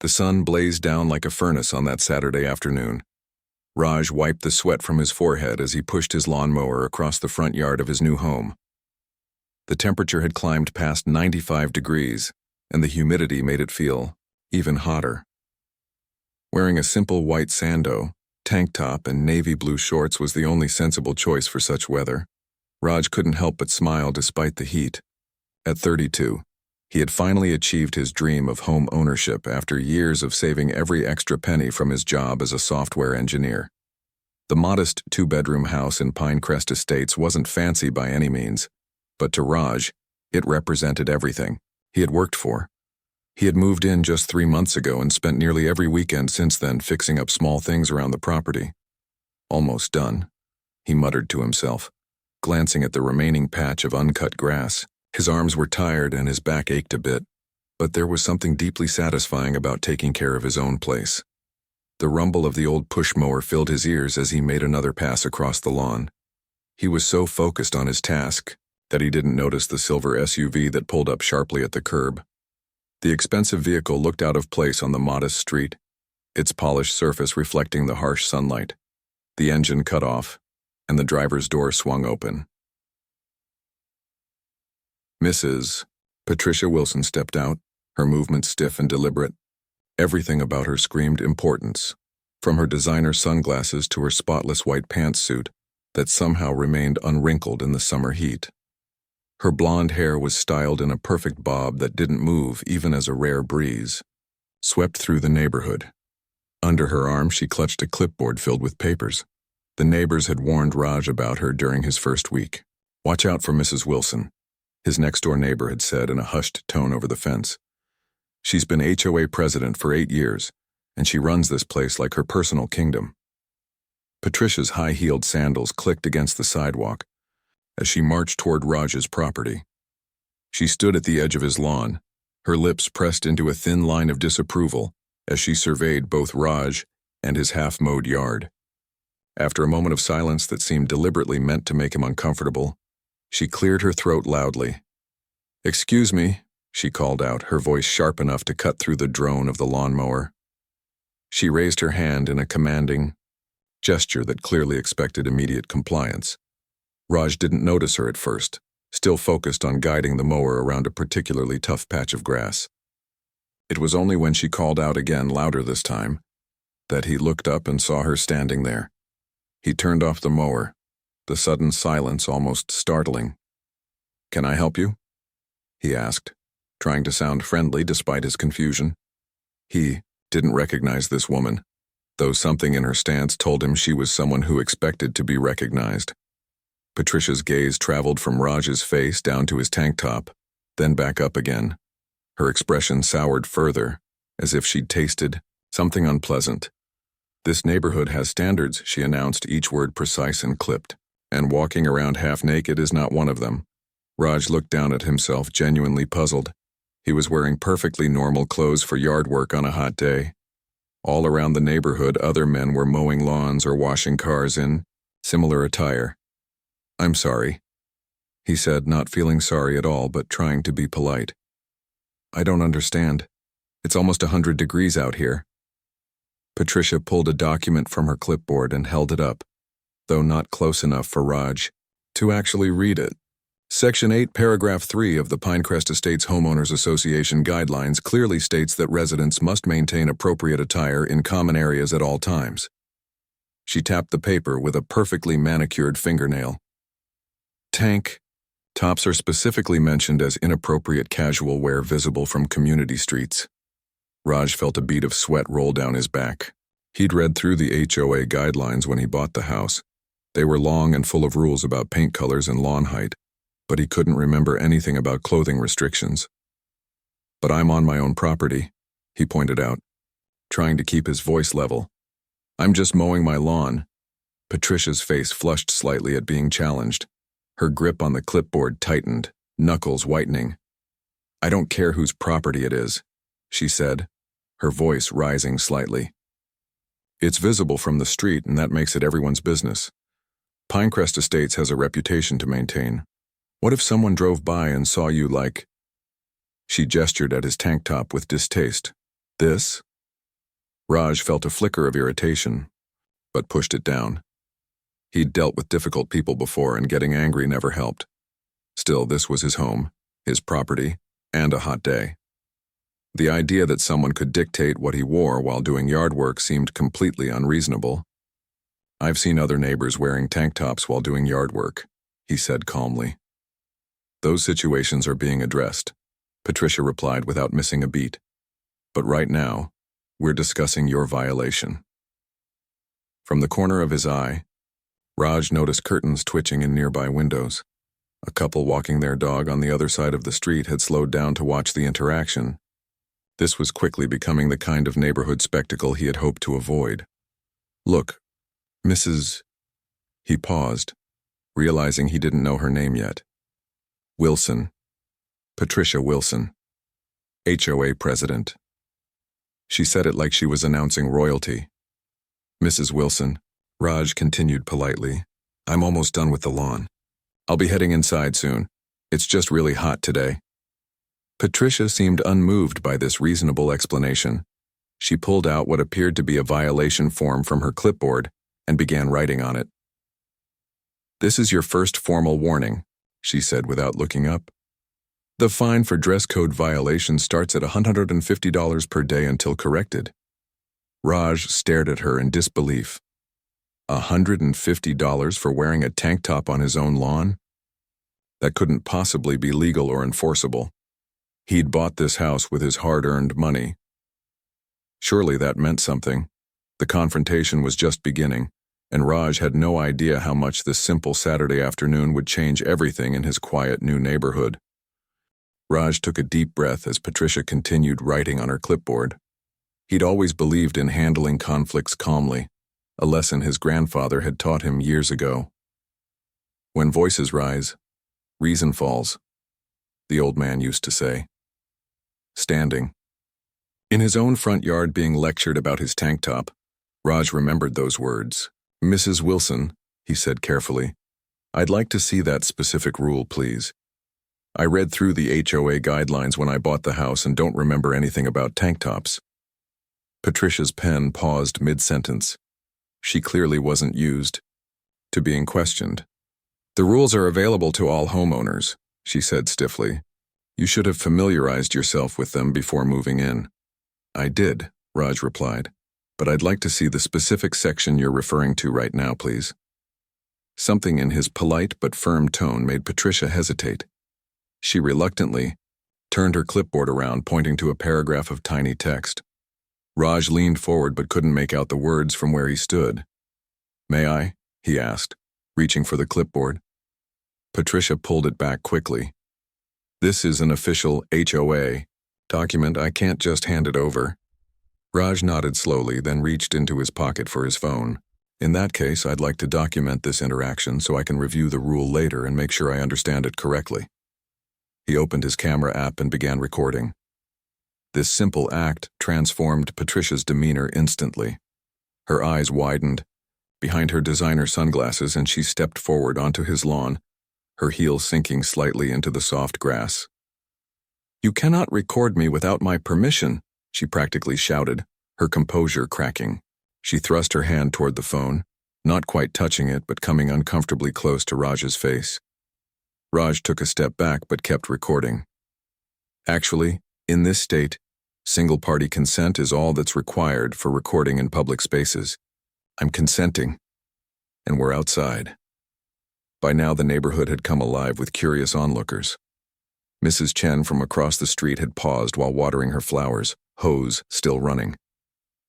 The sun blazed down like a furnace on that Saturday afternoon. Raj wiped the sweat from his forehead as he pushed his lawnmower across the front yard of his new home. The temperature had climbed past 95 degrees, and the humidity made it feel even hotter. Wearing a simple white Sando, tank top, and navy blue shorts was the only sensible choice for such weather. Raj couldn't help but smile despite the heat. At 32, he had finally achieved his dream of home ownership after years of saving every extra penny from his job as a software engineer. The modest two-bedroom house in Pinecrest Estates wasn't fancy by any means, but to Raj, it represented everything he had worked for. He had moved in just 3 months ago and spent nearly every weekend since then fixing up small things around the property. Almost done, he muttered to himself, glancing at the remaining patch of uncut grass. His arms were tired and his back ached a bit, but there was something deeply satisfying about taking care of his own place. The rumble of the old push mower filled his ears as he made another pass across the lawn. He was so focused on his task that he didn't notice the silver SUV that pulled up sharply at the curb. The expensive vehicle looked out of place on the modest street, its polished surface reflecting the harsh sunlight. The engine cut off, and the driver's door swung open. Mrs. Patricia Wilson stepped out, her movements stiff and deliberate. Everything about her screamed importance, from her designer sunglasses to her spotless white pantsuit that somehow remained unwrinkled in the summer heat. Her blonde hair was styled in a perfect bob that didn't move even as a rare breeze swept through the neighborhood. Under her arm, she clutched a clipboard filled with papers. The neighbors had warned Raj about her during his first week. "Watch out for Mrs. Wilson," his next-door neighbor had said in a hushed tone over the fence. "She's been HOA president for 8 years, and she runs this place like her personal kingdom." Patricia's high-heeled sandals clicked against the sidewalk as she marched toward Raj's property. She stood at the edge of his lawn, her lips pressed into a thin line of disapproval as she surveyed both Raj and his half-mowed yard. After a moment of silence that seemed deliberately meant to make him uncomfortable, she cleared her throat loudly. "Excuse me," she called out, her voice sharp enough to cut through the drone of the lawnmower. She raised her hand in a commanding gesture that clearly expected immediate compliance. Raj didn't notice her at first, still focused on guiding the mower around a particularly tough patch of grass. It was only when she called out again, louder this time, that he looked up and saw her standing there. He turned off the mower, the sudden silence almost startling. "Can I help you?" he asked, trying to sound friendly despite his confusion. He didn't recognize this woman, though something in her stance told him she was someone who expected to be recognized. Patricia's gaze traveled from Raj's face down to his tank top, then back up again. Her expression soured further, as if she'd tasted something unpleasant. "This neighborhood has standards," she announced, each word precise and clipped. "And walking around half-naked is not one of them." Raj looked down at himself, genuinely puzzled. He was wearing perfectly normal clothes for yard work on a hot day. All around the neighborhood, other men were mowing lawns or washing cars in similar attire. "I'm sorry," he said, not feeling sorry at all, but trying to be polite. "I don't understand. It's almost 100 degrees out here." Patricia pulled a document from her clipboard and held it up, though not close enough for Raj to actually read it. Section 8, Paragraph 3 of the Pinecrest Estates Homeowners Association Guidelines clearly states that residents must maintain appropriate attire in common areas at all times. She tapped the paper with a perfectly manicured fingernail. Tank tops are specifically mentioned as inappropriate casual wear visible from community streets. Raj felt a bead of sweat roll down his back. He'd read through the HOA guidelines when he bought the house. They were long and full of rules about paint colors and lawn height, but he couldn't remember anything about clothing restrictions. "But I'm on my own property," he pointed out, trying to keep his voice level. "I'm just mowing my lawn." Patricia's face flushed slightly at being challenged. Her grip on the clipboard tightened, knuckles whitening. "I don't care whose property it is," she said, her voice rising slightly. "It's visible from the street, and that makes it everyone's business. Pinecrest Estates has a reputation to maintain. What if someone drove by and saw you like—" She gestured at his tank top with distaste. "This?" Raj felt a flicker of irritation, but pushed it down. He'd dealt with difficult people before, and getting angry never helped. Still, this was his home, his property, and a hot day. The idea that someone could dictate what he wore while doing yard work seemed completely unreasonable. "I've seen other neighbors wearing tank tops while doing yard work," he said calmly. "Those situations are being addressed," Patricia replied without missing a beat. "But right now, we're discussing your violation." From the corner of his eye, Raj noticed curtains twitching in nearby windows. A couple walking their dog on the other side of the street had slowed down to watch the interaction. This was quickly becoming the kind of neighborhood spectacle he had hoped to avoid. "Look, Mrs." He paused, realizing he didn't know her name yet. "Wilson. Patricia Wilson. HOA president." She said it like she was announcing royalty. "Mrs. Wilson," Raj continued politely, "I'm almost done with the lawn. I'll be heading inside soon. It's just really hot today." Patricia seemed unmoved by this reasonable explanation. She pulled out what appeared to be a violation form from her clipboard and began writing on it. "This is your first formal warning," she said without looking up. "The fine for dress code violation starts at $150 per day until corrected." Raj stared at her in disbelief. $150 for wearing a tank top on his own lawn? That couldn't possibly be legal or enforceable. He'd bought this house with his hard-earned money. Surely that meant something. The confrontation was just beginning, and Raj had no idea how much this simple Saturday afternoon would change everything in his quiet new neighborhood. Raj took a deep breath as Patricia continued writing on her clipboard. He'd always believed in handling conflicts calmly, a lesson his grandfather had taught him years ago. "When voices rise, reason falls," the old man used to say. Standing. In his own front yard being lectured about his tank top, Raj remembered those words. "Mrs. Wilson," he said carefully, "I'd like to see that specific rule, please. I read through the HOA guidelines when I bought the house and don't remember anything about tank tops." Patricia's pen paused mid-sentence. She clearly wasn't used to being questioned. "The rules are available to all homeowners," she said stiffly. "You should have familiarized yourself with them before moving in." "I did," Raj replied, "but I'd like to see the specific section you're referring to right now, please." Something in his polite but firm tone made Patricia hesitate. She reluctantly turned her clipboard around, pointing to a paragraph of tiny text. Raj leaned forward but couldn't make out the words from where he stood. "May I?" he asked, reaching for the clipboard. Patricia pulled it back quickly. "This is an official HOA document. I can't just hand it over." Raj nodded slowly, then reached into his pocket for his phone. "In that case, I'd like to document this interaction so I can review the rule later and make sure I understand it correctly." He opened his camera app and began recording. This simple act transformed Patricia's demeanor instantly. Her eyes widened behind her designer sunglasses, and she stepped forward onto his lawn, her heels sinking slightly into the soft grass. "You cannot record me without my permission," she practically shouted, her composure cracking. She thrust her hand toward the phone, not quite touching it but coming uncomfortably close to Raj's face. Raj took a step back but kept recording. "Actually, in this state, single-party consent is all that's required for recording in public spaces. I'm consenting, and we're outside." By now the neighborhood had come alive with curious onlookers. Mrs. Chen from across the street had paused while watering her flowers, hose still running.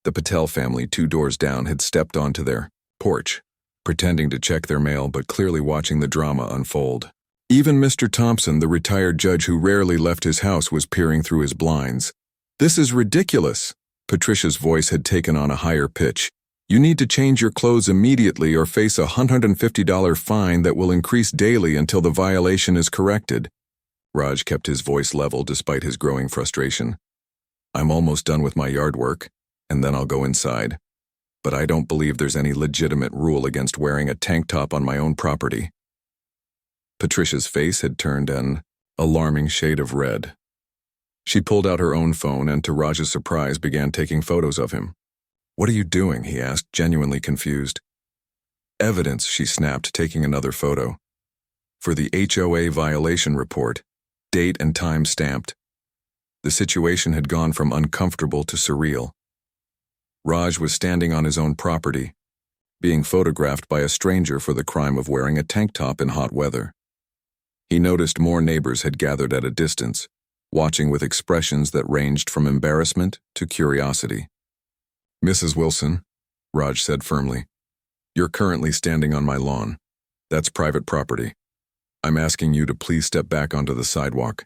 The Patel family 2 doors down had stepped onto their porch, pretending to check their mail but clearly watching the drama unfold. Even Mr. Thompson, the retired judge who rarely left his house, was peering through his blinds. "This is ridiculous." Patricia's voice had taken on a higher pitch. "You need to change your clothes immediately or face a $150 fine that will increase daily until the violation is corrected." Raj kept his voice level despite his growing frustration. "I'm almost done with my yard work, and then I'll go inside. But I don't believe there's any legitimate rule against wearing a tank top on my own property." Patricia's face had turned an alarming shade of red. She pulled out her own phone and, to Raj's surprise, began taking photos of him. "What are you doing?" he asked, genuinely confused. "Evidence," she snapped, taking another photo. "For the HOA violation report, date and time stamped." The situation had gone from uncomfortable to surreal. Raj was standing on his own property, being photographed by a stranger for the crime of wearing a tank top in hot weather. He noticed more neighbors had gathered at a distance, watching with expressions that ranged from embarrassment to curiosity. "Mrs. Wilson," Raj said firmly, "you're currently standing on my lawn. That's private property. I'm asking you to please step back onto the sidewalk."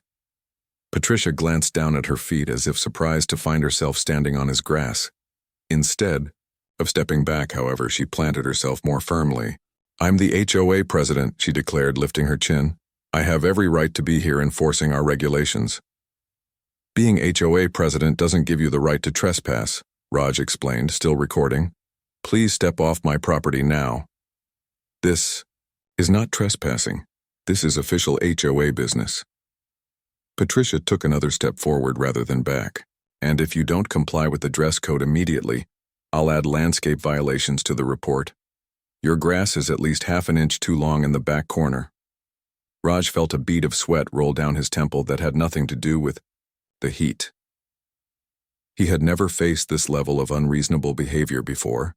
Patricia glanced down at her feet as if surprised to find herself standing on his grass. Instead of stepping back, however, she planted herself more firmly. "I'm the HOA president," she declared, lifting her chin. "I have every right to be here enforcing our regulations." "Being HOA president doesn't give you the right to trespass," Raj explained, still recording. "Please step off my property now." "This is not trespassing. This is official HOA business." Patricia took another step forward rather than back. "And if you don't comply with the dress code immediately, I'll add landscape violations to the report. Your grass is at least half an inch too long in the back corner." Raj felt a bead of sweat roll down his temple that had nothing to do with the heat. He had never faced this level of unreasonable behavior before.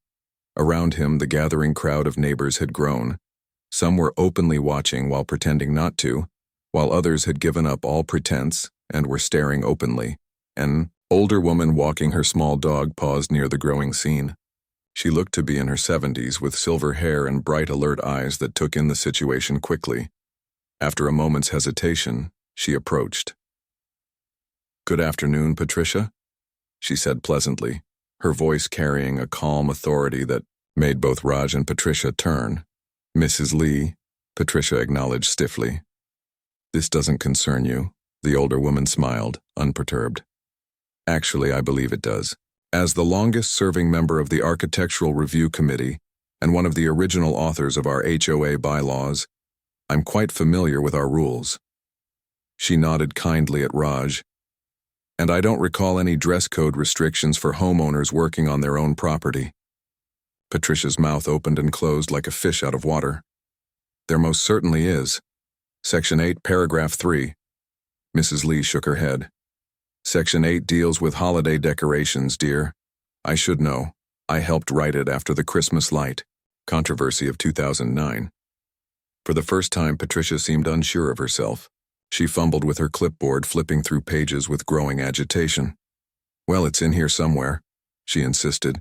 Around him, the gathering crowd of neighbors had grown. Some were openly watching while pretending not to, while others had given up all pretense and were staring openly. An older woman walking her small dog paused near the growing scene. She looked to be in her 70s with silver hair and bright, alert eyes that took in the situation quickly. After a moment's hesitation, she approached. "Good afternoon, Patricia," she said pleasantly, her voice carrying a calm authority that made both Raj and Patricia turn. "Mrs. Lee," Patricia acknowledged stiffly. "This doesn't concern you," the older woman smiled, unperturbed. "Actually, I believe it does. As the longest-serving member of the Architectural Review Committee and one of the original authors of our HOA bylaws, I'm quite familiar with our rules." She nodded kindly at Raj. "And I don't recall any dress code restrictions for homeowners working on their own property." Patricia's mouth opened and closed like a fish out of water. "There most certainly is. Section 8, paragraph 3. Mrs. Lee shook her head. "Section 8 deals with holiday decorations, dear. I should know. I helped write it after the Christmas light controversy of 2009. For the first time, Patricia seemed unsure of herself. She fumbled with her clipboard, flipping through pages with growing agitation. "Well, it's in here somewhere," she insisted.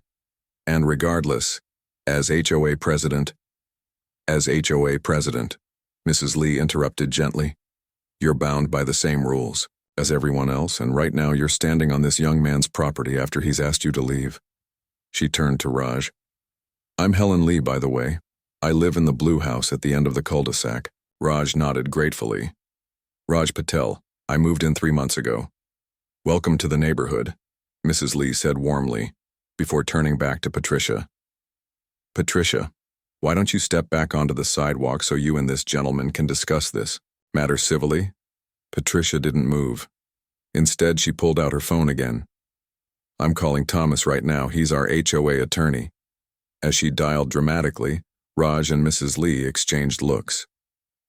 "And regardless, as HOA president—" "As HOA president," Mrs. Lee interrupted gently. "You're bound by the same rules as everyone else, and right now you're standing on this young man's property after he's asked you to leave." She turned to Raj. "I'm Helen Lee, by the way. I live in the blue house at the end of the cul-de-sac." Raj nodded gratefully. "Raj Patel. I moved in 3 months ago." "Welcome to the neighborhood," Mrs. Lee said warmly, before turning back to Patricia. "Patricia, why don't you step back onto the sidewalk so you and this gentleman can discuss this matter civilly?" Patricia didn't move. Instead, she pulled out her phone again. "I'm calling Thomas right now. He's our HOA attorney." As she dialed dramatically, Raj and Mrs. Lee exchanged looks.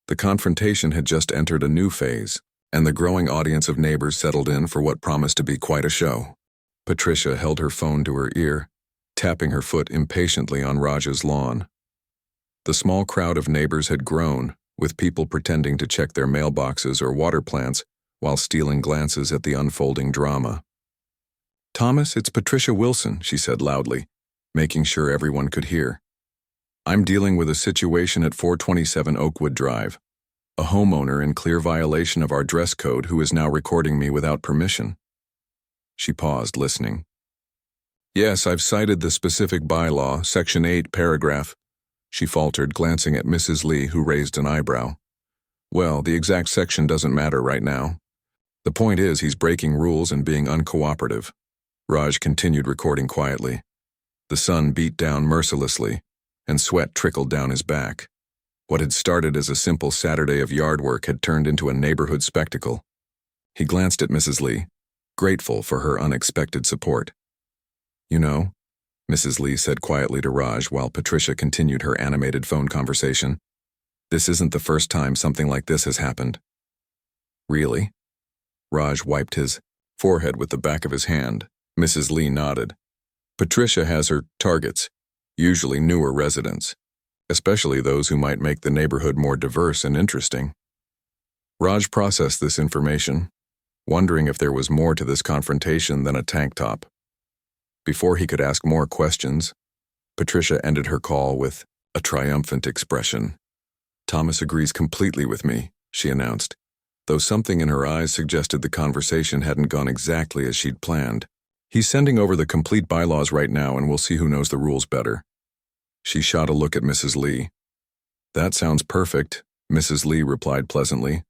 The confrontation had just entered a new phase, and the growing audience of neighbors settled in for what promised to be quite a show. Patricia held her phone to her ear, tapping her foot impatiently on Raj's lawn. The small crowd of neighbors had grown, with people pretending to check their mailboxes or water plants while stealing glances at the unfolding drama. "Thomas, it's Patricia Wilson," she said loudly, making sure everyone could hear. "I'm dealing with a situation at 427 Oakwood Drive. A homeowner in clear violation of our dress code who is now recording me without permission." She paused, listening. "Yes, I've cited the specific bylaw, Section 8, paragraph," she faltered, glancing at Mrs. Lee, who raised an eyebrow. "Well, the exact section doesn't matter right now. The point is he's breaking rules and being uncooperative." Raj continued recording quietly. The sun beat down mercilessly, and sweat trickled down his back. What had started as a simple Saturday of yard work had turned into a neighborhood spectacle. He glanced at Mrs. Lee, grateful for her unexpected support. "You know, Mrs. Lee said quietly to Raj while Patricia continued her animated phone conversation. This isn't the first time something like this has happened. Really? Raj wiped his forehead with the back of his hand. Mrs. Lee nodded. Patricia has her targets, usually newer residents, especially those who might make the neighborhood more diverse and interesting. Raj processed this information, wondering if there was more to this confrontation than a tank top. Before he could ask more questions, Patricia ended her call with a triumphant expression. Thomas agrees completely with me, she announced, though something in her eyes suggested the conversation hadn't gone exactly as she'd planned. He's sending over the complete bylaws right now and we'll see who knows the rules better. She shot a look at Mrs. Lee. That sounds perfect, Mrs. Lee replied pleasantly.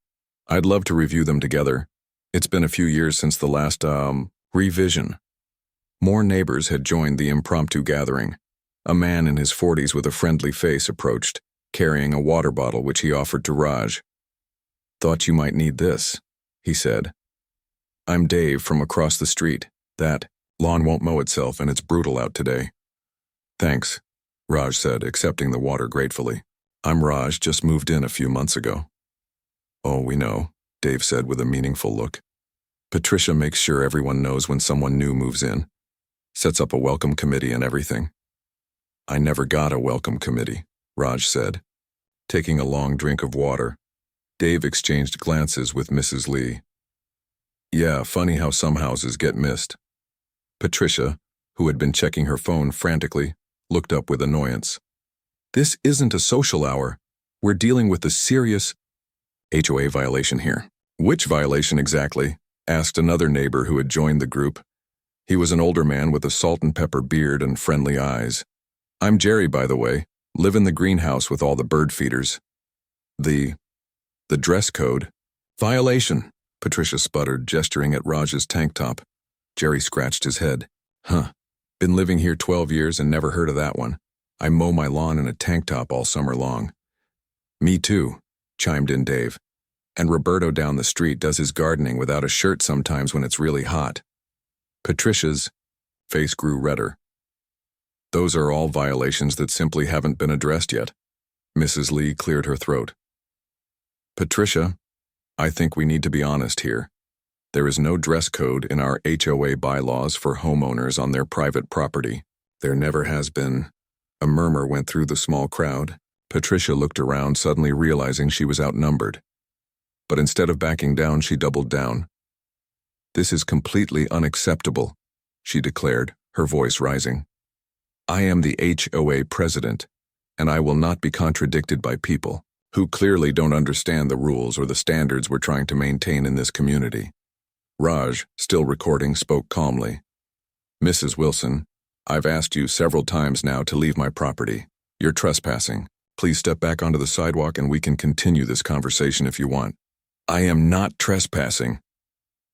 I'd love to review them together. It's been a few years since the last, revision. More neighbors had joined the impromptu gathering. A man in his 40s with a friendly face approached, carrying a water bottle which he offered to Raj. Thought you might need this, he said. I'm Dave from across the street. That lawn won't mow itself and it's brutal out today. Thanks, Raj said, accepting the water gratefully. I'm Raj, just moved in a few months ago. Oh, we know, Dave said with a meaningful look. Patricia makes sure everyone knows when someone new moves in. Sets up a welcome committee and everything. I never got a welcome committee, Raj said. Taking a long drink of water, Dave exchanged glances with Mrs. Lee. Yeah, funny how some houses get missed. Patricia, who had been checking her phone frantically, looked up with annoyance. This isn't a social hour. We're dealing with a serious HOA violation here. Which violation exactly? Asked another neighbor who had joined the group. He was an older man with a salt and pepper beard and friendly eyes. I'm Jerry, by the way. Live in the greenhouse with all the bird feeders. The dress code. Violation, Patricia sputtered, gesturing at Raj's tank top. Jerry scratched his head. Huh. Been living here 12 years and never heard of that one. I mow my lawn in a tank top all summer long. Me too, chimed in Dave. And Roberto down the street does his gardening without a shirt sometimes when it's really hot. Patricia's face grew redder. Those are all violations that simply haven't been addressed yet. Mrs. Lee cleared her throat. Patricia, I think we need to be honest here. There is no dress code in our HOA bylaws for homeowners on their private property. There never has been. A murmur went through the small crowd. Patricia looked around, suddenly realizing she was outnumbered. But instead of backing down, she doubled down. This is completely unacceptable, she declared, her voice rising. I am the HOA president, and I will not be contradicted by people who clearly don't understand the rules or the standards we're trying to maintain in this community. Raj, still recording, spoke calmly. Mrs. Wilson, I've asked you several times now to leave my property. You're trespassing. Please step back onto the sidewalk and we can continue this conversation if you want. I am not trespassing.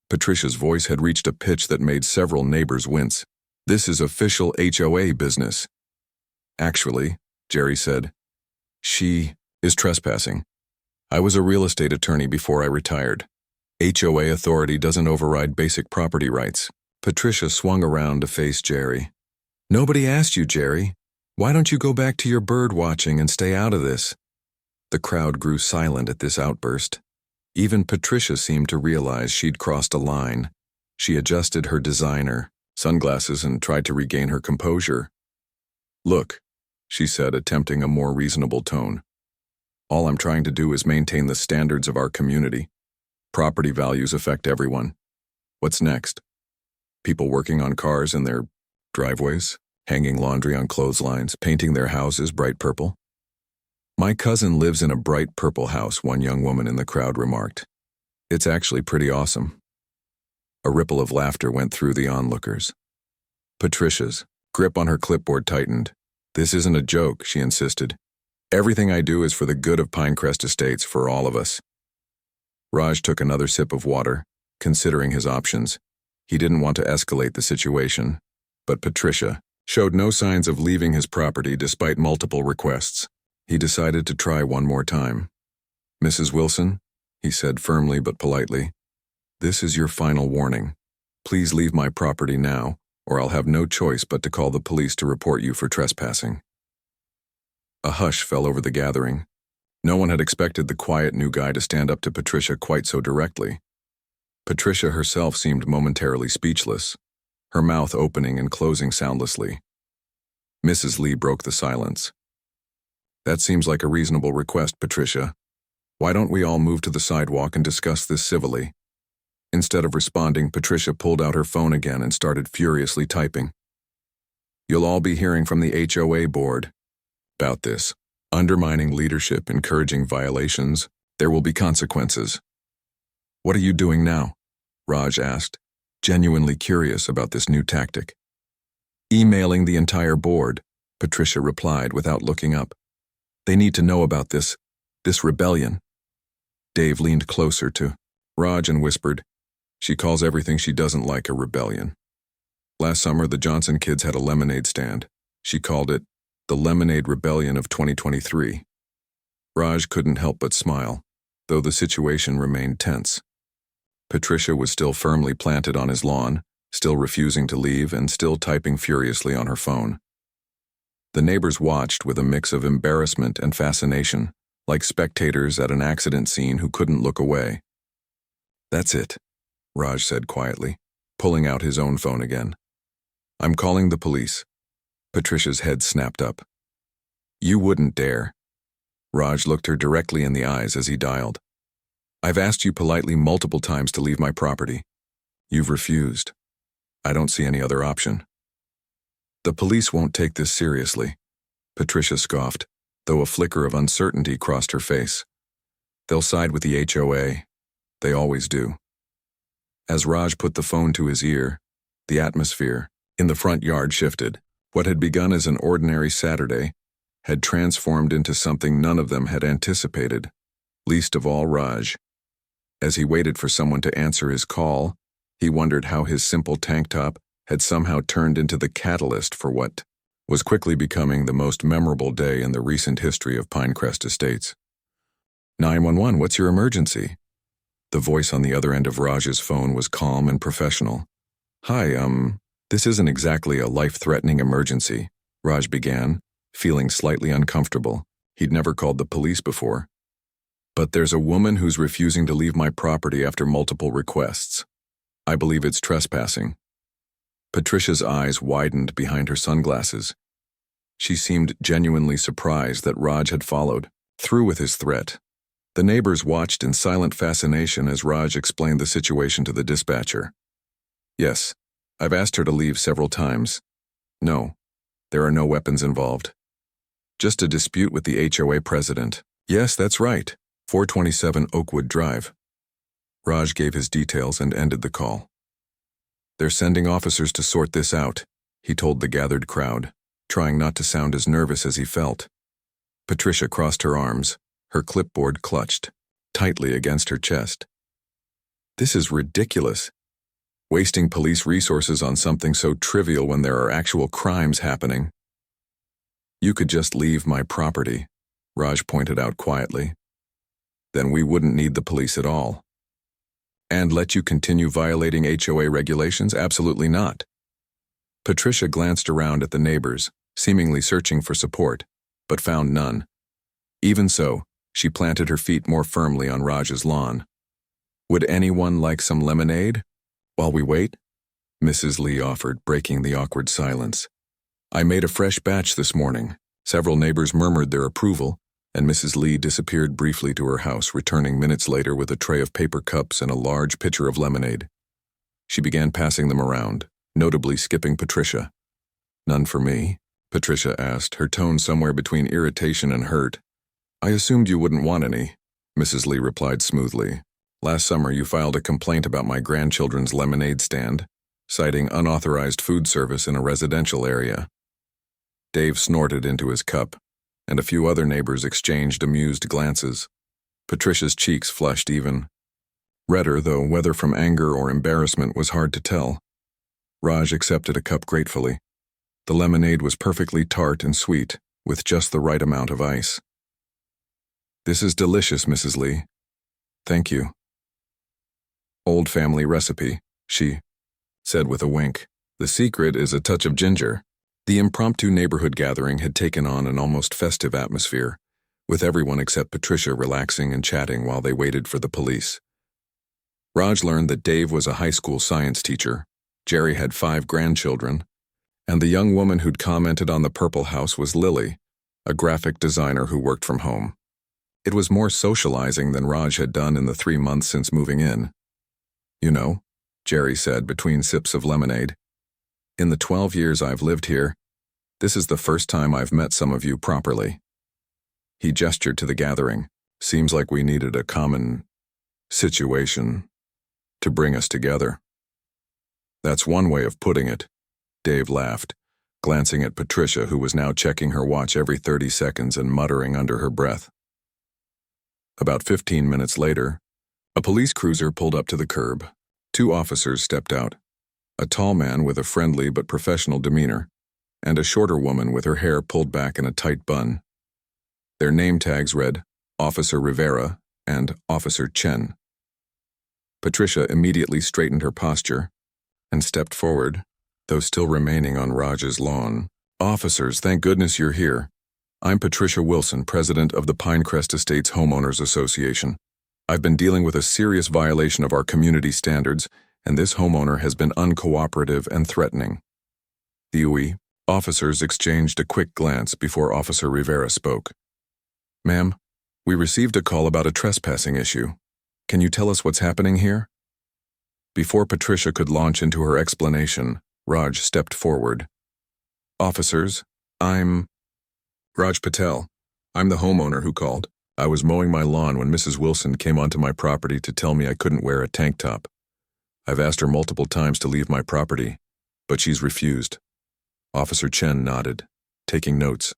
Patricia's voice had reached a pitch that made several neighbors wince. This is official HOA business. Actually, Jerry said, she is trespassing. I was a real estate attorney before I retired. HOA authority doesn't override basic property rights. Patricia swung around to face Jerry. Nobody asked you, Jerry. Why don't you go back to your bird watching and stay out of this? The crowd grew silent at this outburst. Even Patricia seemed to realize she'd crossed a line. She adjusted her designer sunglasses and tried to regain her composure. Look, she said, attempting a more reasonable tone. All I'm trying to do is maintain the standards of our community. Property values affect everyone. What's next? People working on cars in their driveways, hanging laundry on clotheslines, painting their houses bright purple? My cousin lives in a bright purple house, one young woman in the crowd remarked. It's actually pretty awesome. A ripple of laughter went through the onlookers. Patricia's grip on her clipboard tightened. This isn't a joke, she insisted. Everything I do is for the good of Pinecrest Estates, for all of us. Raj took another sip of water, considering his options. He didn't want to escalate the situation, but Patricia showed no signs of leaving his property despite multiple requests. He decided to try one more time. Mrs. Wilson, he said firmly but politely, this is your final warning. Please leave my property now, or I'll have no choice but to call the police to report you for trespassing." A hush fell over the gathering. No one had expected the quiet new guy to stand up to Patricia quite so directly. Patricia herself seemed momentarily speechless, her mouth opening and closing soundlessly. Mrs. Lee broke the silence. "That seems like a reasonable request, Patricia. Why don't we all move to the sidewalk and discuss this civilly?" Instead of responding, Patricia pulled out her phone again and started furiously typing. "You'll all be hearing from the HOA board about this. Undermining leadership, encouraging violations. There will be consequences." "What are you doing now?" Raj asked, genuinely curious about this new tactic. "Emailing the entire board," Patricia replied without looking up. "They need to know about this rebellion." Dave leaned closer to Raj and whispered, "She calls everything she doesn't like a rebellion. Last summer, the Johnson kids had a lemonade stand. She called it the Lemonade Rebellion of 2023. Raj couldn't help but smile, though the situation remained tense. Patricia was still firmly planted on his lawn, still refusing to leave and still typing furiously on her phone. The neighbors watched with a mix of embarrassment and fascination, like spectators at an accident scene who couldn't look away. "That's it," Raj said quietly, pulling out his own phone again. "I'm calling the police." Patricia's head snapped up. "You wouldn't dare." Raj looked her directly in the eyes as he dialed. "I've asked you politely multiple times to leave my property. You've refused. I don't see any other option." "The police won't take this seriously," Patricia scoffed, though a flicker of uncertainty crossed her face. "They'll side with the HOA. They always do." As Raj put the phone to his ear, the atmosphere in the front yard shifted. What had begun as an ordinary Saturday had transformed into something none of them had anticipated, least of all Raj. As he waited for someone to answer his call, he wondered how his simple tank top had somehow turned into the catalyst for what was quickly becoming the most memorable day in the recent history of Pinecrest Estates. 911, what's your emergency?" The voice on the other end of Raj's phone was calm and professional. "Hi, this isn't exactly a life-threatening emergency," Raj began, feeling slightly uncomfortable. He'd never called the police before. "But there's a woman who's refusing to leave my property after multiple requests. I believe it's trespassing." Patricia's eyes widened behind her sunglasses. She seemed genuinely surprised that Raj had followed through with his threat. The neighbors watched in silent fascination as Raj explained the situation to the dispatcher. "Yes, I've asked her to leave several times. No, there are no weapons involved. Just a dispute with the HOA president." "Yes, that's right. 427 Oakwood Drive." Raj gave his details and ended the call. "They're sending officers to sort this out," he told the gathered crowd, trying not to sound as nervous as he felt. Patricia crossed her arms, her clipboard clutched tightly against her chest. "This is ridiculous. Wasting police resources on something so trivial when there are actual crimes happening." "You could just leave my property," Raj pointed out quietly. "Then we wouldn't need the police at all." "And let you continue violating HOA regulations? Absolutely not." Patricia glanced around at the neighbors, seemingly searching for support, but found none. Even so, she planted her feet more firmly on Raj's lawn. "Would anyone like some lemonade while we wait?" Mrs. Lee offered, breaking the awkward silence. "I made a fresh batch this morning." Several neighbors murmured their approval, and Mrs. Lee disappeared briefly to her house, returning minutes later with a tray of paper cups and a large pitcher of lemonade. She began passing them around, notably skipping Patricia. "None for me?" Patricia asked, her tone somewhere between irritation and hurt. "I assumed you wouldn't want any," Mrs. Lee replied smoothly. "Last summer you filed a complaint about my grandchildren's lemonade stand, citing unauthorized food service in a residential area." Dave snorted into his cup, and a few other neighbors exchanged amused glances. Patricia's cheeks flushed even redder, though whether from anger or embarrassment was hard to tell. Raj accepted a cup gratefully. The lemonade was perfectly tart and sweet, with just the right amount of ice. "This is delicious, Mrs. Lee." "Thank you." "Old family recipe," she said with a wink. The secret is a touch of ginger. The impromptu neighborhood gathering had taken on an almost festive atmosphere, with everyone except Patricia relaxing and chatting while they waited for the police. Raj learned that Dave was a high school science teacher, Jerry had 5 grandchildren, and the young woman who'd commented on the Purple House was Lily, a graphic designer who worked from home. It was more socializing than Raj had done in the 3 months since moving in. "You know," Jerry said between sips of lemonade, "in the 12 years I've lived here, this is the first time I've met some of you properly." He gestured to the gathering. "Seems like we needed a common situation to bring us together." "That's one way of putting it," Dave laughed, glancing at Patricia, who was now checking her watch every 30 seconds and muttering under her breath. About 15 minutes later, a police cruiser pulled up to the curb. 2 officers stepped out, a tall man with a friendly but professional demeanor, and a shorter woman with her hair pulled back in a tight bun. Their name tags read Officer Rivera and Officer Chen. Patricia immediately straightened her posture and stepped forward, though still remaining on Raj's lawn. "Officers, thank goodness you're here. I'm Patricia Wilson, president of the Pinecrest Estates Homeowners Association. I've been dealing with a serious violation of our community standards, and this homeowner has been uncooperative and threatening." The officers exchanged a quick glance before Officer Rivera spoke. "Ma'am, we received a call about a trespassing issue. Can you tell us what's happening here?" Before Patricia could launch into her explanation, Raj stepped forward. "Officers, I'm Raj Patel. I'm the homeowner who called. I was mowing my lawn when Mrs. Wilson came onto my property to tell me I couldn't wear a tank top. I've asked her multiple times to leave my property, but she's refused." Officer Chen nodded, taking notes.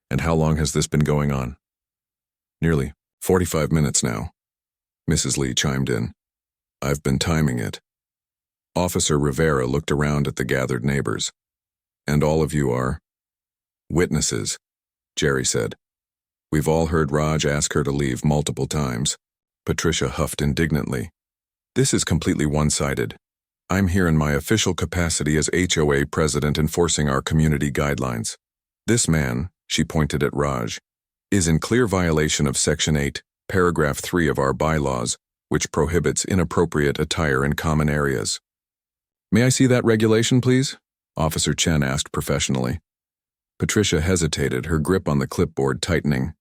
"And how long has this been going on?" "Nearly 45 minutes now," Mrs. Lee chimed in. "I've been timing it." Officer Rivera looked around at the gathered neighbors. "And all of you are witnesses," Jerry said. "We've all heard Raj ask her to leave multiple times." Patricia huffed indignantly. "This is completely one-sided. I'm here in my official capacity as HOA president enforcing our community guidelines. This man," she pointed at Raj, "is in clear violation of Section 8, Paragraph 3 of our bylaws, which prohibits inappropriate attire in common areas." "May I see that regulation, please?" Officer Chen asked professionally. Patricia hesitated, her grip on the clipboard tightening.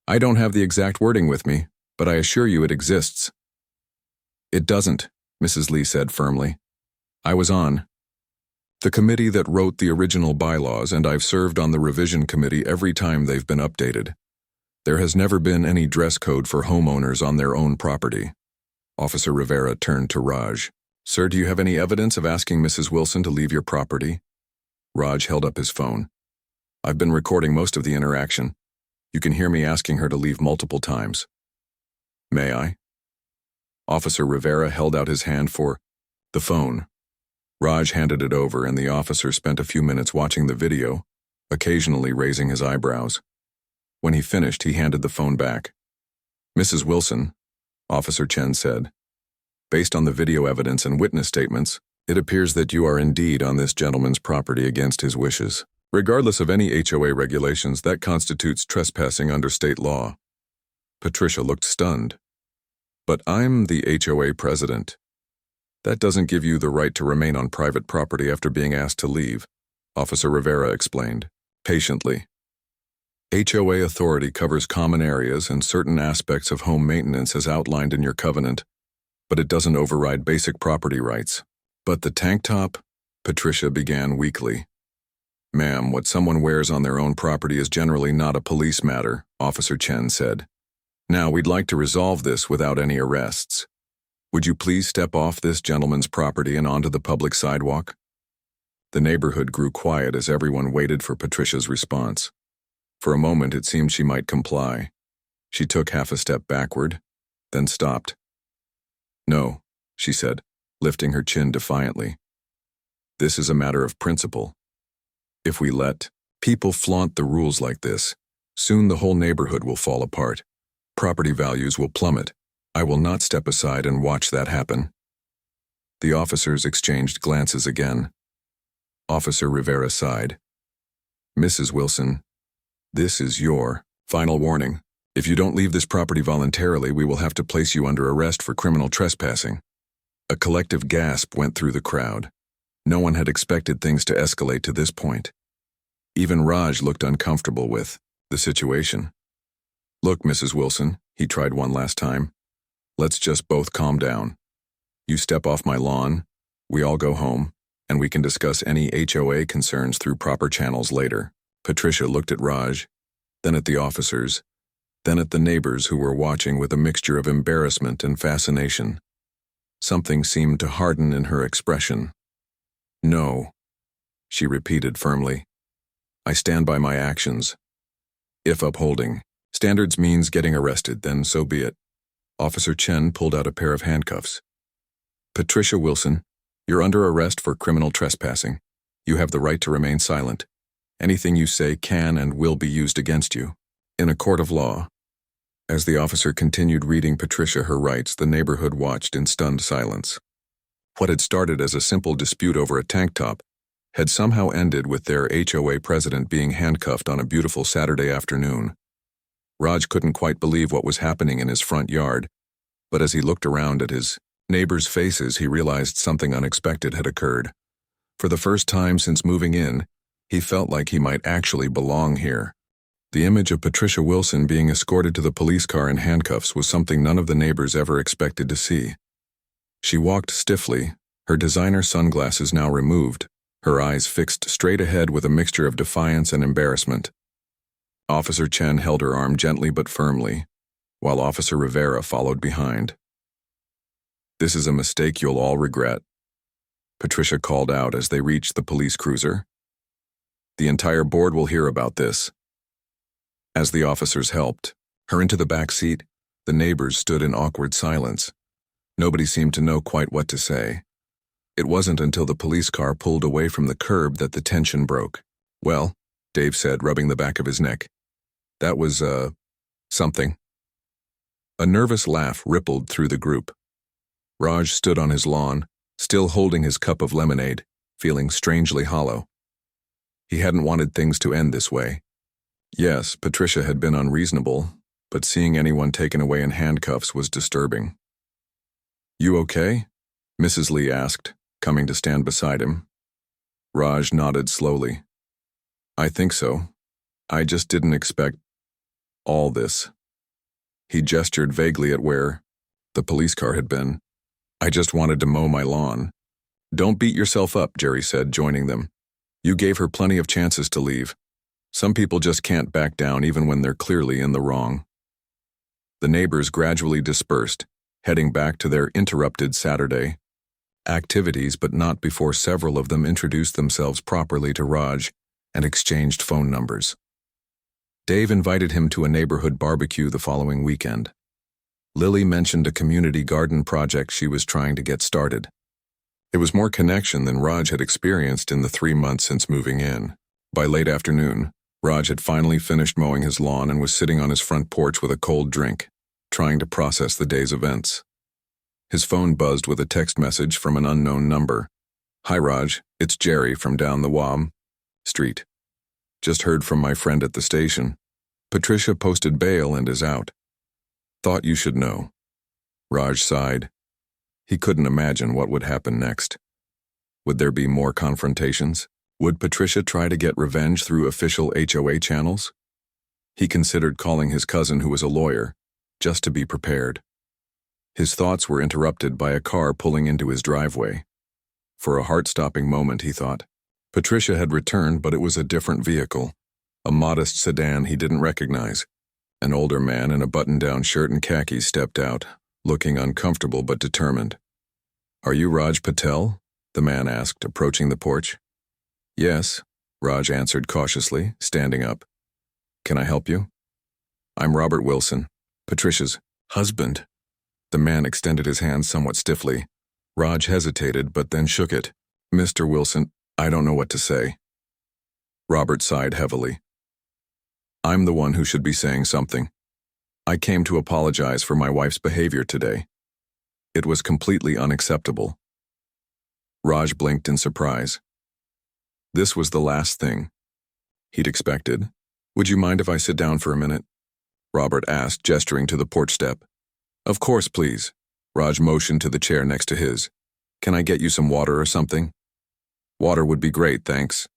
"I don't have the exact wording with me, but I assure you it exists." "It doesn't," Mrs. Lee said firmly. "I was on the committee that wrote the original bylaws, and I've served on the revision committee every time they've been updated. There has never been any dress code for homeowners on their own property." Officer Rivera turned to Raj. "Sir, do you have any evidence of asking Mrs. Wilson to leave your property?" Raj held up his phone. "I've been recording most of the interaction. You can hear me asking her to leave multiple times." "May I?" Officer Rivera held out his hand for the phone. Raj handed it over, and the officer spent a few minutes watching the video, occasionally raising his eyebrows. When he finished, he handed the phone back. "Mrs. Wilson," Officer Chen said, "based on the video evidence and witness statements, it appears that you are indeed on this gentleman's property against his wishes. Regardless of any HOA regulations, that constitutes trespassing under state law." Patricia looked stunned. "But I'm the HOA president. That doesn't give you the right to remain on private property after being asked to leave," Officer Rivera explained, patiently. "HOA authority covers common areas and certain aspects of home maintenance as outlined in your covenant, but it doesn't override basic property rights." "But the tank top?" Patricia began weakly. "Ma'am, what someone wears on their own property is generally not a police matter," Officer Chen said. "Now, we'd like to resolve this without any arrests. Would you please step off this gentleman's property and onto the public sidewalk?" The neighborhood grew quiet as everyone waited for Patricia's response. For a moment, it seemed she might comply. She took half a step backward, then stopped. "No," she said, lifting her chin defiantly. "This is a matter of principle. If we let people flaunt the rules like this, soon the whole neighborhood will fall apart. Property values will plummet. I will not step aside and watch that happen." The officers exchanged glances again. Officer Rivera sighed. Mrs. Wilson, this is your final warning. If you don't leave this property voluntarily, we will have to place you under arrest for criminal trespassing. A collective gasp went through the crowd. No one had expected things to escalate to this point. Even Raj looked uncomfortable with the situation. Look, Mrs. Wilson, he tried one last time. Let's just both calm down. You step off my lawn, we all go home, and we can discuss any HOA concerns through proper channels later. Patricia looked at Raj, then at the officers, then at the neighbors who were watching with a mixture of embarrassment and fascination. Something seemed to harden in her expression. No, she repeated firmly. I stand by my actions. If upholding standards means getting arrested, then so be it. Officer Chen pulled out a pair of handcuffs. Patricia Wilson, you're under arrest for criminal trespassing. You have the right to remain silent. Anything you say can and will be used against you. In a court of law. As the officer continued reading Patricia her rights, the neighborhood watched in stunned silence. What had started as a simple dispute over a tank top had somehow ended with their HOA president being handcuffed on a beautiful Saturday afternoon. Raj couldn't quite believe what was happening in his front yard, but as he looked around at his neighbors' faces, he realized something unexpected had occurred. For the first time since moving in, he felt like he might actually belong here. The image of Patricia Wilson being escorted to the police car in handcuffs was something none of the neighbors ever expected to see. She walked stiffly, her designer sunglasses now removed, her eyes fixed straight ahead with a mixture of defiance and embarrassment. Officer Chen held her arm gently but firmly, while Officer Rivera followed behind. This is a mistake you'll all regret, Patricia called out as they reached the police cruiser. The entire board will hear about this. As the officers helped her into the back seat, the neighbors stood in awkward silence. Nobody seemed to know quite what to say. It wasn't until the police car pulled away from the curb that the tension broke. Well, Dave said, rubbing the back of his neck. That was, something. A nervous laugh rippled through the group. Raj stood on his lawn, still holding his cup of lemonade, feeling strangely hollow. He hadn't wanted things to end this way. Yes, Patricia had been unreasonable, but seeing anyone taken away in handcuffs was disturbing. You okay? Mrs. Lee asked, coming to stand beside him. Raj nodded slowly. I think so. I just didn't expect all this. He gestured vaguely at where the police car had been. I just wanted to mow my lawn. Don't beat yourself up, Jerry said, joining them. You gave her plenty of chances to leave. Some people just can't back down even when they're clearly in the wrong. The neighbors gradually dispersed, heading back to their interrupted Saturday activities, but not before several of them introduced themselves properly to Raj and exchanged phone numbers. Dave invited him to a neighborhood barbecue the following weekend. Lily mentioned a community garden project she was trying to get started. It was more connection than Raj had experienced in the 3 months since moving in. By late afternoon, Raj had finally finished mowing his lawn and was sitting on his front porch with a cold drink, trying to process the day's events. His phone buzzed with a text message from an unknown number. Hi Raj, it's Jerry from down the Wam Street. Just heard from my friend at the station. Patricia posted bail and is out. Thought you should know. Raj sighed. He couldn't imagine what would happen next. Would there be more confrontations? Would Patricia try to get revenge through official HOA channels? He considered calling his cousin, who was a lawyer, just to be prepared. His thoughts were interrupted by a car pulling into his driveway. For a heart-stopping moment, he thought. Patricia had returned, but it was a different vehicle, a modest sedan he didn't recognize. An older man in a button-down shirt and khakis stepped out, looking uncomfortable but determined. Are you Raj Patel? The man asked, approaching the porch. Yes, Raj answered cautiously, standing up. Can I help you? I'm Robert Wilson, Patricia's husband. The man extended his hand somewhat stiffly. Raj hesitated but then shook it. Mr. Wilson, I don't know what to say. Robert sighed heavily. I'm the one who should be saying something. I came to apologize for my wife's behavior today. It was completely unacceptable. Raj blinked in surprise. This was the last thing he'd expected. "Would you mind if I sit down for a minute?" Robert asked, gesturing to the porch step. "Of course, please." Raj motioned to the chair next to his. "Can I get you some water or something?" "Water would be great, thanks."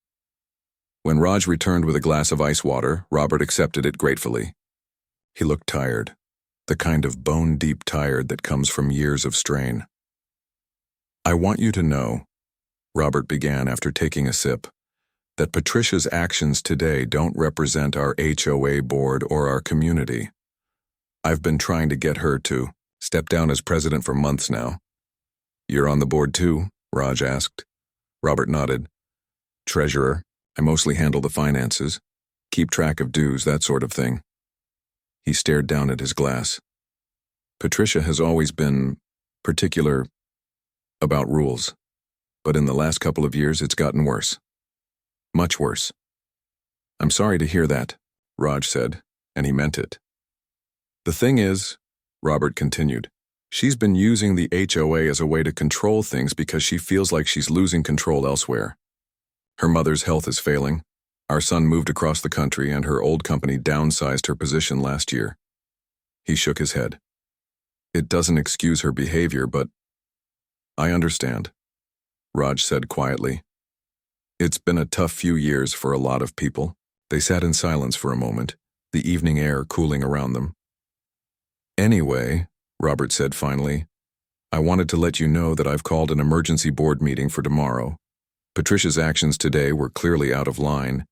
When Raj returned with a glass of ice water, Robert accepted it gratefully. He looked tired, the kind of bone-deep tired that comes from years of strain. "I want you to know," Robert began after taking a sip, "that Patricia's actions today don't represent our HOA board or our community. I've been trying to get her to step down as president for months now." "You're on the board too?" Raj asked. Robert nodded. "Treasurer. I mostly handle the finances, keep track of dues, that sort of thing." He stared down at his glass. "Patricia has always been particular about rules, but in the last couple of years it's gotten worse. Much worse." "I'm sorry to hear that," Raj said, and he meant it. "The thing is," Robert continued, "she's been using the HOA as a way to control things because she feels like she's losing control elsewhere. Her mother's health is failing. Our son moved across the country and her old company downsized her position last year." He shook his head. "It doesn't excuse her behavior, but—" "I understand," Raj said quietly. "It's been a tough few years for a lot of people." They sat in silence for a moment, the evening air cooling around them. "Anyway," Robert said finally, "I wanted to let you know that I've called an emergency board meeting for tomorrow. Patricia's actions today were clearly out of line,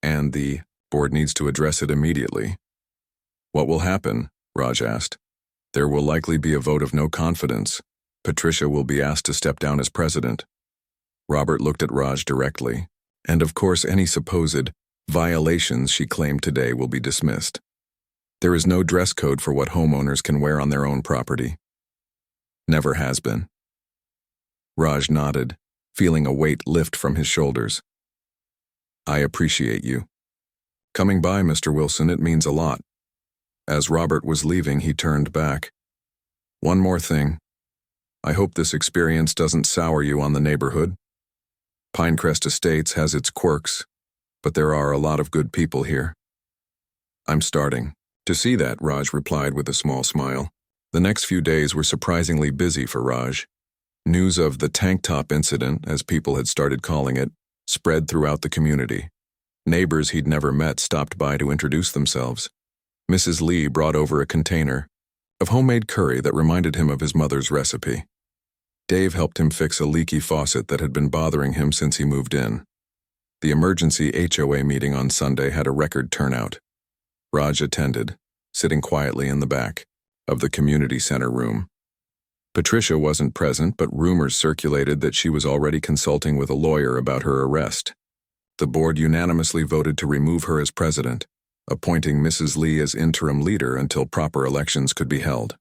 and the board needs to address it immediately." "What will happen?" Raj asked. "There will likely be a vote of no confidence. Patricia will be asked to step down as president." Robert looked at Raj directly, and of course any supposed violations she claimed today will be dismissed. There is no dress code for what homeowners can wear on their own property. Never has been. Raj nodded, feeling a weight lift from his shoulders. "I appreciate you coming by, Mr. Wilson. It means a lot." As Robert was leaving, he turned back. "One more thing. I hope this experience doesn't sour you on the neighborhood. Pinecrest Estates has its quirks, but there are a lot of good people here." "I'm starting to see that," Raj replied with a small smile. The next few days were surprisingly busy for Raj. News of the tank top incident, as people had started calling it, spread throughout the community. Neighbors he'd never met stopped by to introduce themselves. Mrs. Lee brought over a container of homemade curry that reminded him of his mother's recipe. Dave helped him fix a leaky faucet that had been bothering him since he moved in. The emergency HOA meeting on Sunday had a record turnout. Raj attended, sitting quietly in the back of the community center room. Patricia wasn't present, but rumors circulated that she was already consulting with a lawyer about her arrest. The board unanimously voted to remove her as president, appointing Mrs. Lee as interim leader until proper elections could be held.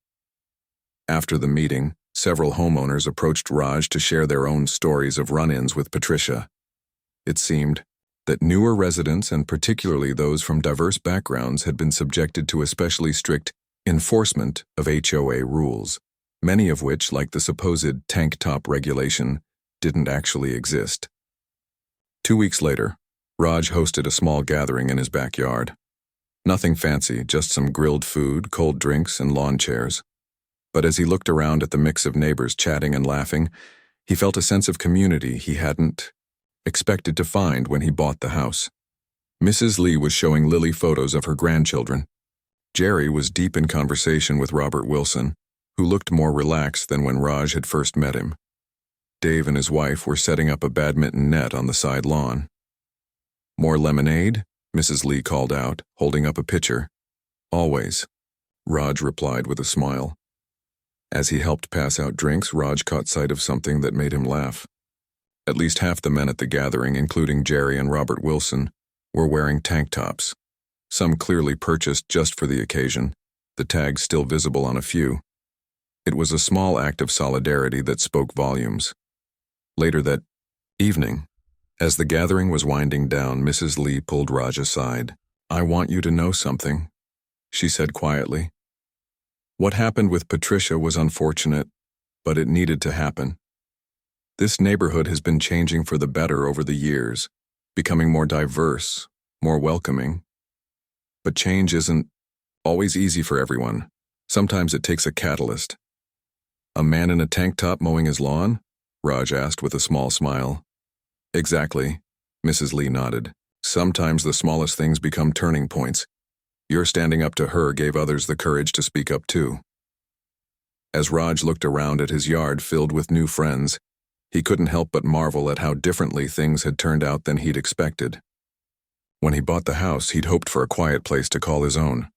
After the meeting, several homeowners approached Raj to share their own stories of run-ins with Patricia. It seemed that newer residents, and particularly those from diverse backgrounds, had been subjected to especially strict enforcement of HOA rules, many of which, like the supposed tank top regulation, didn't actually exist. 2 weeks later, Raj hosted a small gathering in his backyard. Nothing fancy, just some grilled food, cold drinks, and lawn chairs. But as he looked around at the mix of neighbors chatting and laughing, he felt a sense of community he hadn't expected to find when he bought the house. Mrs. Lee was showing Lily photos of her grandchildren. Jerry was deep in conversation with Robert Wilson, who looked more relaxed than when Raj had first met him. Dave and his wife were setting up a badminton net on the side lawn. "More lemonade?" Mrs. Lee called out, holding up a pitcher. "Always," Raj replied with a smile. As he helped pass out drinks, Raj caught sight of something that made him laugh. At least half the men at the gathering, including Jerry and Robert Wilson, were wearing tank tops. Some clearly purchased just for the occasion, the tags still visible on a few. It was a small act of solidarity that spoke volumes. Later that evening, as the gathering was winding down, Mrs. Lee pulled Raj aside. "I want you to know something," she said quietly. "What happened with Patricia was unfortunate, but it needed to happen. This neighborhood has been changing for the better over the years, becoming more diverse, more welcoming. But change isn't always easy for everyone. Sometimes it takes a catalyst. A man in a tank top mowing his lawn? Raj asked with a small smile. Exactly, Mrs. Lee nodded. Sometimes the smallest things become turning points. Your standing up to her gave others the courage to speak up too. As Raj looked around at his yard filled with new friends, he couldn't help but marvel at how differently things had turned out than he'd expected. When he bought the house, he'd hoped for a quiet place to call his own.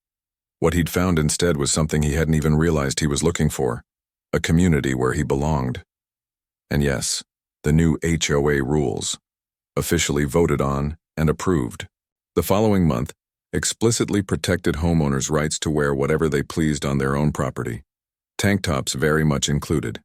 What he'd found instead was something he hadn't even realized he was looking for, a community where he belonged. And yes, the new HOA rules, officially voted on and approved, the following month, explicitly protected homeowners' rights to wear whatever they pleased on their own property, tank tops very much included.